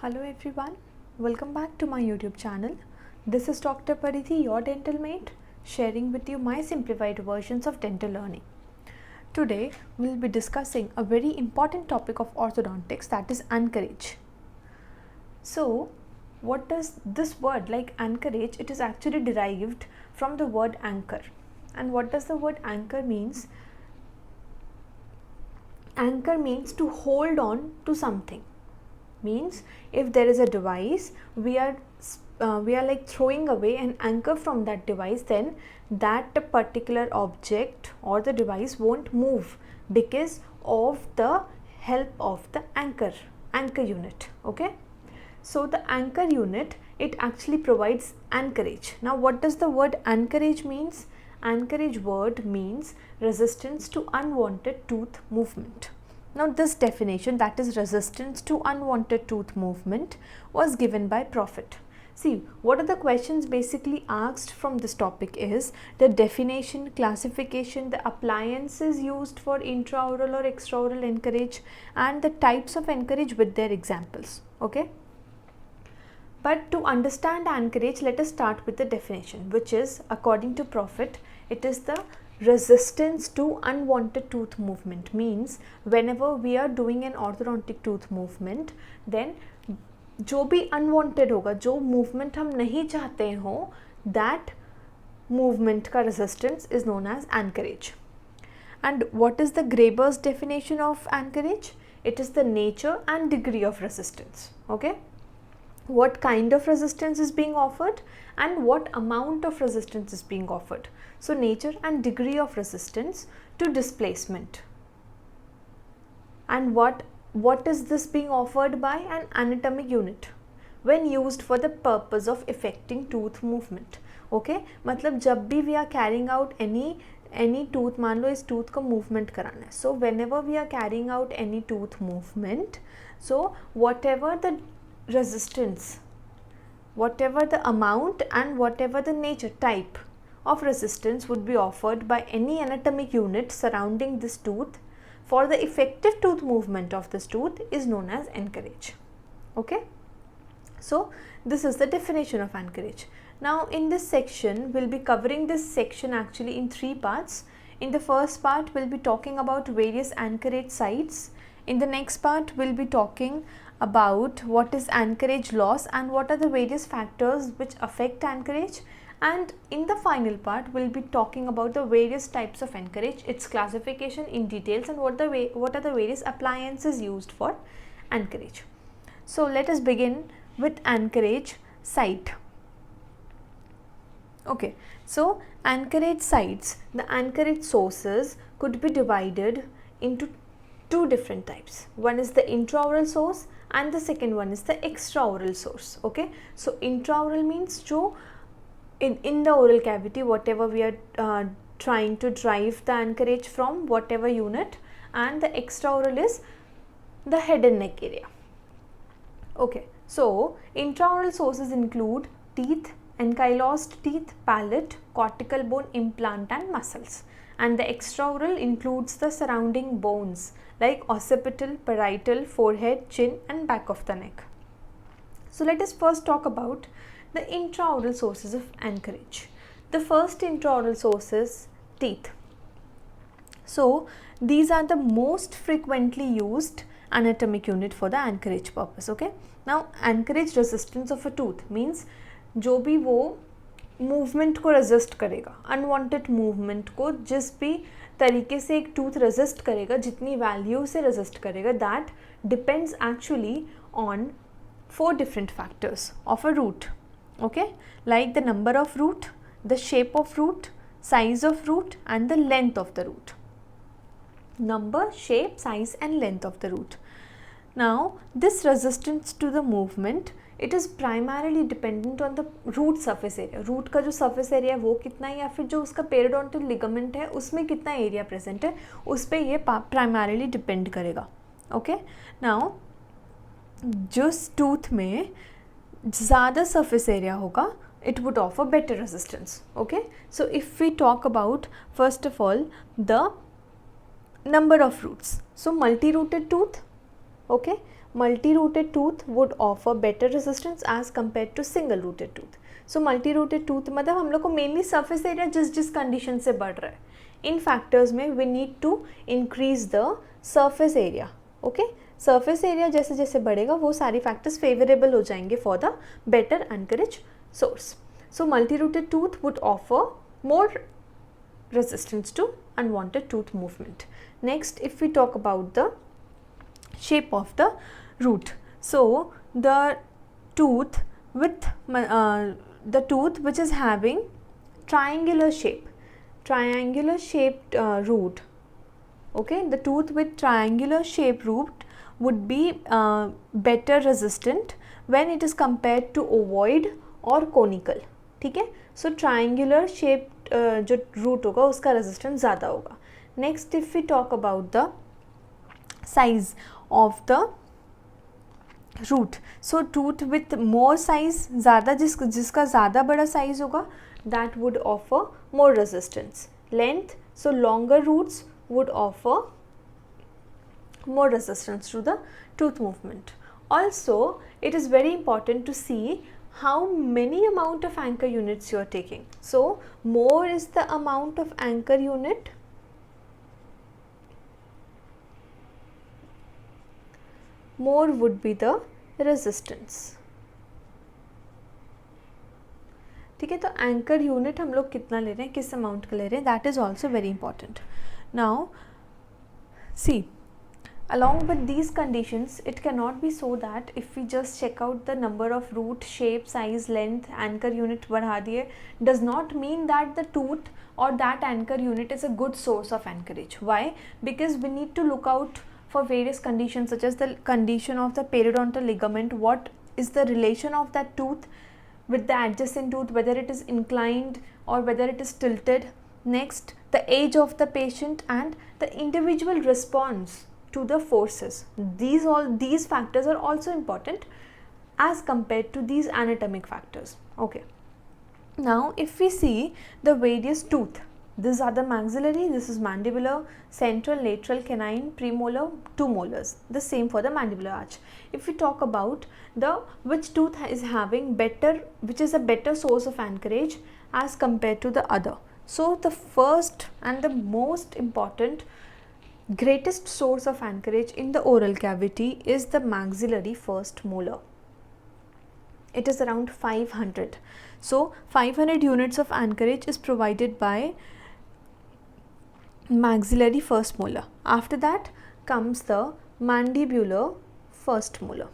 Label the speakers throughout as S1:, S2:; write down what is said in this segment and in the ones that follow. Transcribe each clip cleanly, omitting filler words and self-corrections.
S1: Hello everyone, welcome back to my YouTube channel. This is Dr. Paridhi, your dental mate, sharing with you my simplified versions of dental learning. Today we will be discussing a very important topic of orthodontics, that is anchorage. So what does this word like anchorage, it is actually derived from the word anchor. And what does the word anchor means? Anchor means to hold on to something. Means if there is a device, we are like throwing away an anchor from that device, then that particular object or the device won't move because of the help of the anchor unit. Okay, so the anchor unit, it actually provides anchorage. Now what does the word anchorage means? Anchorage word means resistance to unwanted tooth movement. Now this definition, that is resistance to unwanted tooth movement, was given by Prophet. See, what are the questions basically asked from this topic is the definition, classification, the appliances used for intraoral or extraoral anchorage, and the types of anchorage with their examples. Okay. But to understand anchorage, let us start with the definition, which is, according to Prophet, it is the resistance to unwanted tooth movement. Means whenever we are doing an orthodontic tooth movement, then जो भी unwanted होगा, जो movement हम नहीं चाहते हो, that movement का resistance is known as anchorage. And what is the Graeber's definition of anchorage? It is the nature and degree of resistance. Okay. What kind of resistance is being offered and what amount of resistance is being offered. So nature and degree of resistance to displacement. And what is this being offered by? An anatomic unit when used for the purpose of effecting tooth movement. Okay, मतलब जब भी we are carrying out any tooth, मान लो इस tooth को movement कराना है. So whenever we are carrying out any tooth movement, so whatever the resistance, whatever the amount and whatever the nature, type of resistance would be offered by any anatomic unit surrounding this tooth for the effective tooth movement of this tooth is known as anchorage. Okay, so this is the definition of anchorage. Now in this section, we'll be covering this section actually in 3 parts. In the first part, we'll be talking about various anchorage sites. In the next part, we'll be talking about what is anchorage loss and what are the various factors which affect anchorage. And in the final part, we'll be talking about the various types of anchorage, its classification in details, and what are the various appliances used for anchorage. So let us begin with anchorage site. Okay, so anchorage sites, the anchorage sources could be divided into 2 different types. One is the intraoral source and the second one is the extraoral source. Okay, so intraoral means जो in the oral cavity, whatever we are trying to drive the anchorage from, whatever unit, and the extraoral is the head and neck area. Okay, so intraoral sources include teeth, ankylosed teeth, palate, cortical bone, implant and muscles. And the extraoral includes the surrounding bones like occipital, parietal, forehead, chin and back of the neck. So let us first talk about the intraoral sources of anchorage. The first intraoral source is teeth. So these are the most frequently used anatomic unit for the anchorage purpose. Okay. Now anchorage resistance of a tooth means जो भी वो movement को resist करेगा, unwanted movement को जिस भी तरीके से एक टूथ रेजिस्ट करेगा, जितनी वैल्यू से रेजिस्ट करेगा, that depends actually on 4 different factors of a root. Okay, like the number of root, the shape of root, size of root and the length of the root. Number, shape, size and length of the root. Now this resistance to the movement, it is primarily dependent on the root surface area. Root का जो surface area है वो कितना है, या फिर जो उसका periodontal ligament है उसमें कितना area present है, उस पे ये primarily depend करेगा. Okay, now जिस tooth में ज़्यादा surface area होगा, it would offer better resistance. Okay, so if we talk about first of all the number of roots, so multi-rooted tooth, okay, multi-rooted tooth would offer better resistance as compared to single rooted tooth. So multi-rooted tooth मतलब हम लोग को mainly surface area जिस condition से बढ़ रहा है, इन factors में we need to increase the surface area. Okay, surface area जैसे जैसे बढ़ेगा वो सारी factors favorable हो जाएंगे for the better anchorage source. So multi-rooted tooth would offer more resistance to unwanted tooth movement. Next, if we talk about the shape of the root, so the tooth with the tooth which is having triangular shaped root, okay, the tooth with triangular shaped root would be better resistant when it is compared to ovoid or conical. ठीक है, so triangular shape जो root होगा उसका resistance ज़्यादा होगा. Next, if we talk about the size of the root, so tooth with more size, ज़्यादा जिसका ज़्यादा बड़ा साइज होगा that would offer more resistance. Length, so longer roots would offer more resistance to the tooth movement. Also, it is very important to see how many amount of anchor units you are taking. So, more is the amount of anchor unit, more would be the resistance. ठीक है, तो anchor unit हम लोग कितना ले रहे हैं, किस amount का ले रहे हैं, that is also very important. Now, see, along with these conditions, it cannot be so that if we just check out the number of root, shape, size, length, anchor unit बढ़ा दिए, does not mean that the tooth or that anchor unit is a good source of anchorage. Why? Because we need to look out for various conditions such as the condition of the periodontal ligament, what is the relation of that tooth with the adjacent tooth, whether it is inclined or whether it is tilted. Next, the age of the patient and the individual response to the forces. These factors are also important as compared to these anatomic factors. Okay, now if we see the various tooth, these are the maxillary, this is mandibular, central, lateral, canine, premolar, 2 molars, the same for the mandibular arch. If we talk about the which tooth is having better, which is a better source of anchorage as compared to the other, so the first and the most important greatest source of anchorage in the oral cavity is the maxillary first molar. It is around 500. So 500 units of anchorage is provided by maxillary first molar. After that comes the mandibular first molar.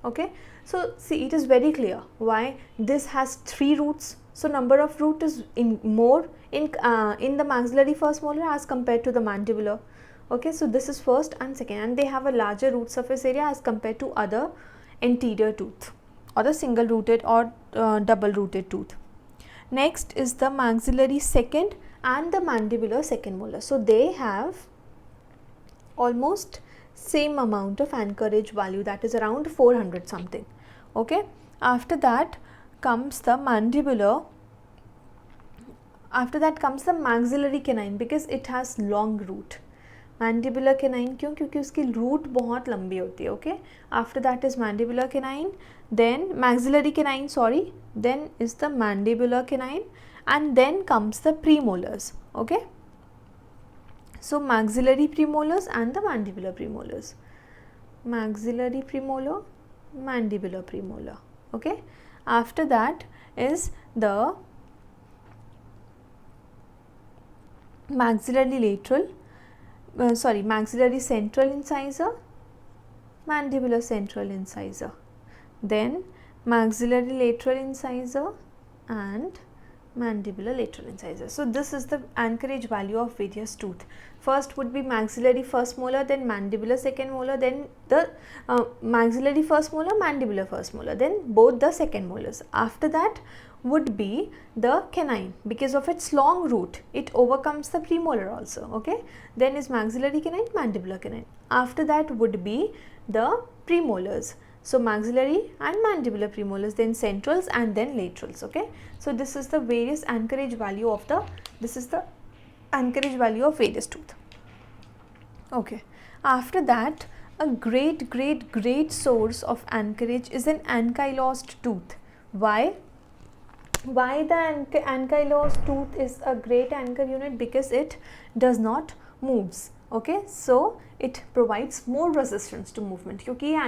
S1: Okay, so see, it is very clear why this has 3 roots. So number of root is more in the maxillary first molar as compared to the mandibular. Okay, so this is first and second, and they have a larger root surface area as compared to other anterior tooth or the single rooted or double rooted tooth. Next is the maxillary second and the mandibular second molar. So they have almost same amount of anchorage value, that is around 400 something. Okay, after that comes the mandibular, after that comes the maxillary canine because it has long root. Mandibular canine क्यों, क्योंकि उसकी root बहुत लंबी होती है. Okay, after that is mandibular canine, then maxillary canine, sorry, then is the mandibular canine and then comes the premolars. Okay, so maxillary premolars and the mandibular premolars, maxillary premolar, mandibular premolar. Okay, after that is the maxillary lateral, maxillary central incisor, mandibular central incisor, then maxillary lateral incisor and mandibular lateral incisor. So this is the anchorage value of various tooth. First would be maxillary first molar, then mandibular second molar, then the maxillary first molar, mandibular first molar, then both the second molars. After that would be the canine, because of its long root it overcomes the premolar also. Okay, then is maxillary canine, mandibular canine. After that would be the premolars. So maxillary and mandibular premolars, then centrals and then laterals. Okay, so this is the various anchorage value of the, this is the anchorage value of various tooth. Okay, after that a great source of anchorage is an ankylosed tooth. Why the ankylosed tooth is a great anchor unit? Because it does not moves. Okay, so it provides more resistance to movement, क्योंकि ये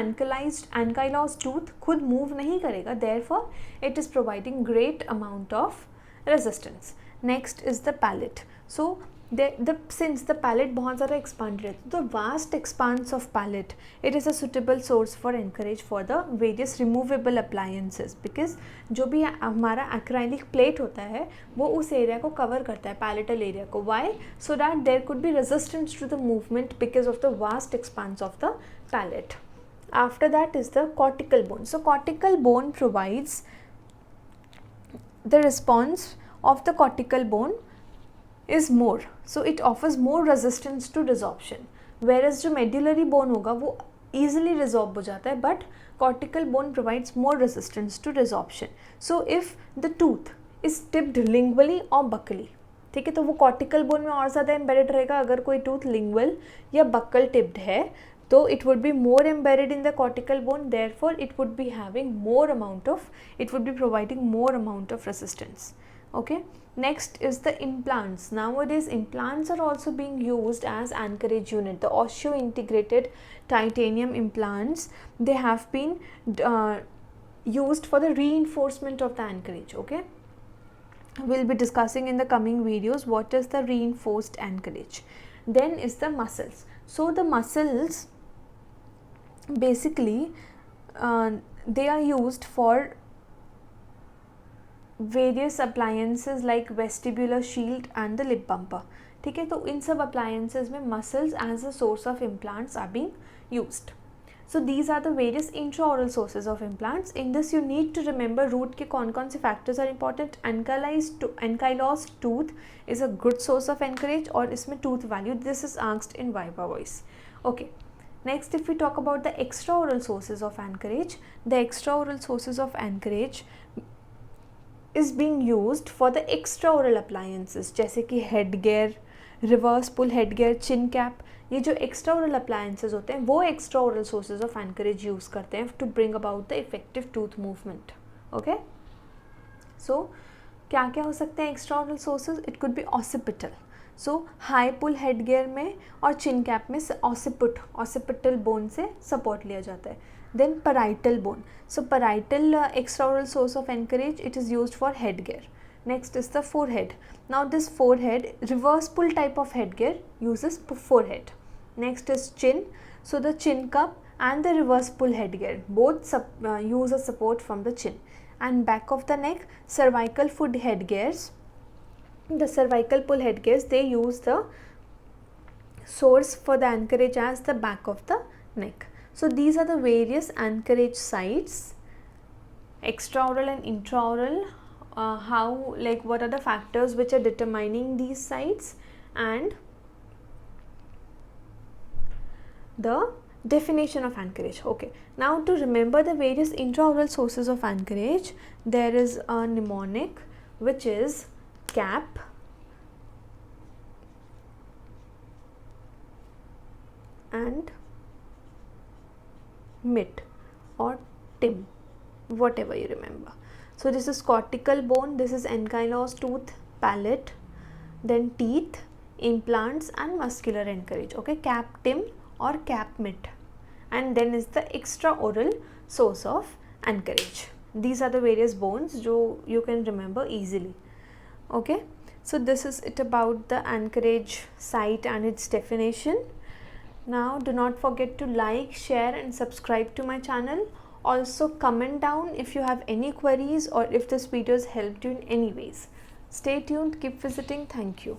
S1: ankylosed tooth खुद move नहीं करेगा, therefore it is providing great amount of resistance. Next is the palate. So since the palate बहुत ज़्यादा expanded है, the vast expanse of palate, it is a suitable source for anchorage for the various removable appliances, because जो भी हमारा acrylic plate होता है वो उस area को cover करता है, palatal area को. Why? So that there could be resistance to the movement because of the vast expanse of the palate. After that is the cortical bone. So cortical bone provides the response of the cortical bone is more, so it offers more resistance to resorption, whereas जो medullary bone होगा वो easily resorb हो जाता है, but cortical bone provides more resistance to resorption. So if the tooth is tipped lingually or buccally, ठीक है, तो वो cortical bone में और ज़्यादा embedded रहेगा. अगर कोई tooth lingual या buccal tipped है तो it would be more embedded in the cortical bone, therefore it would be providing more amount of resistance. Okay, next is the implants. Nowadays implants are also being used as anchorage unit. The osseointegrated titanium implants, they have been used for the reinforcement of the anchorage. Okay, we'll be discussing in the coming videos what is the reinforced anchorage. Then is the muscles. So the muscles basically they are used for various appliances like vestibular shield and the lip bumper. ठीक है, तो इन सब appliances में muscles as a source of implants are being used. So these are the various intraoral sources of implants. In this you need to remember root के कौन से factors are important. Ankylosed tooth is a good source of anchorage, और इसमें tooth value, this is asked in viva voice. Okay, next if we talk about the extraoral sources of anchorage, the extraoral sources of anchorage is being used for the extraoral appliances जैसे कि headgear, reverse pull headgear, chin cap. ये जो extraoral appliances होते हैं वो extraoral sources of anchorage use करते हैं to bring about the effective tooth movement. Okay, so क्या क्या हो सकते हैं extraoral sources? It could be occipital. So high pull headgear में और chin cap में occipital bone से support लिया जाता है. Then parietal bone. So parietal extraoral source of anchorage, it is used for headgear. Next is the forehead. Now this forehead, reverse pull type of headgear uses forehead. Next is chin. So the chin cup and the reverse pull headgear both use a support from the chin. And back of the neck, cervical foot headgears, the cervical pull headgears, they use the source for the anchorage as the back of the neck. So these are the various anchorage sites, extraoral and intraoral, what are the factors which are determining these sites, and the definition of anchorage. Okay, now to remember the various intraoral sources of anchorage, there is a mnemonic which is cap, and mit or tim, whatever you remember. So this is cortical bone, this is ankylosed tooth, palate, then teeth, implants and muscular anchorage. Okay, cap tim or cap mit, and then is the extraoral source of anchorage. These are the various bones जो you can remember easily. Okay, so this is it about the anchorage site and its definition. Now do not forget to like, share and subscribe to my channel. Also comment down if you have any queries or if this video has helped you in any ways. Stay tuned, keep visiting. Thank you.